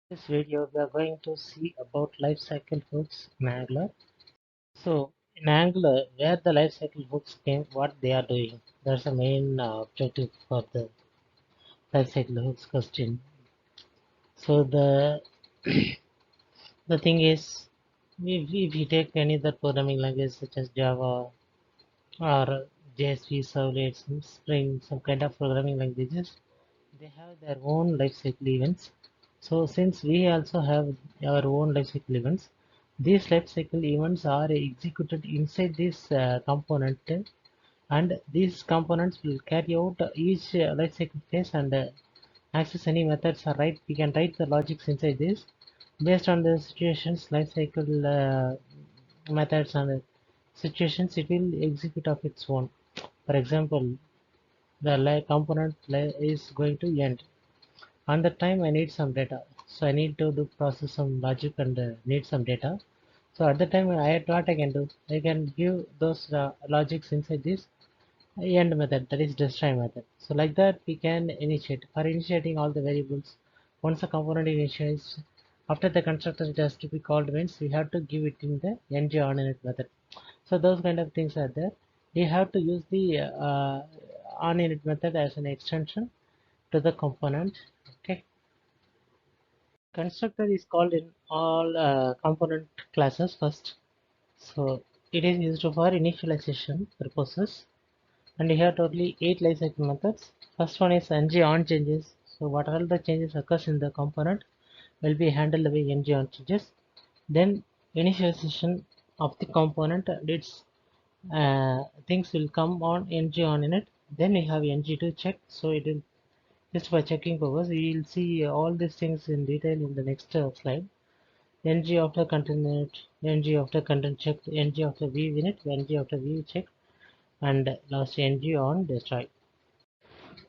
This video we are going to see about life cycle hooks in Angular. So in Angular, where the life cycle hooks came, what they are doing. That's the main objective for the life cycle hooks question. So the thing is, if we take any other programming language such as Java or JSP, Servlets, Spring, some kind of programming languages, they have their own life cycle events. So since we also have our own life cycle events, these life cycle events are executed inside this component, and these components will carry out each life cycle phase and access any methods are right. We can write the logics inside this based on the situations, life cycle methods and situations. It will execute of its own. For example, the component is going to end. On the time I need some data, so I need to do process some logic and need some data. So at the time what I can do, I can give those logics inside this end method, that is destroy method. So like that we can initiate. For initiating all the variables, once a component initiates, after the constructor it has to be called means we have to give it in the ng on init method. So those kind of things are there. We have to use the on init method as an extension to the component. Okay. Constructor is called in all component classes first. So it is used for initialization purposes, and we have totally 8 lifecycle methods. First one is ng on changes. So what all the changes occurs in the component will be handled by ng on changes. Then initialization of the component and its things will come on ng on in it. Then we have ng to check. So it will just for checking purpose. We will see all these things in detail in the next slide. ng after content init, ng after content checked, ng after view init, ng after view checked, and last ng on destroy.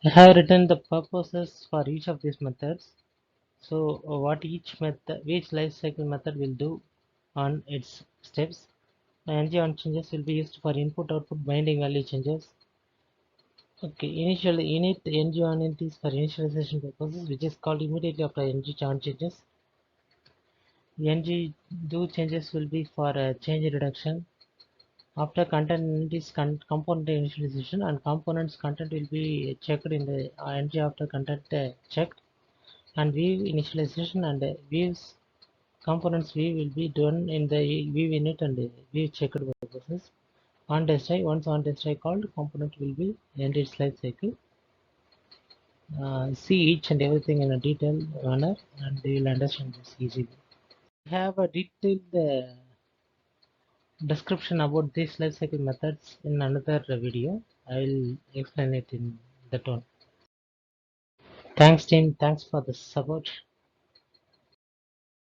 I have written the purposes for each of these methods. So what each method, which lifecycle method will do on its steps. ng on changes will be used for input output binding value changes. Okay, initially init ng on init is for initialization purposes, which is called immediately after ng on changes. ng do changes will be for change reduction. After content is component initialization, and components content will be checked in the ng after content checked, and view initialization and views components view will be done in the view init and view checked purposes. On destroy, once on destroy called, component will be end its life cycle. See each and everything in a detailed manner, and you will understand this easily. We have a detailed description about these lifecycle methods in another video. I will explain it in that one. Thanks team, thanks for the support.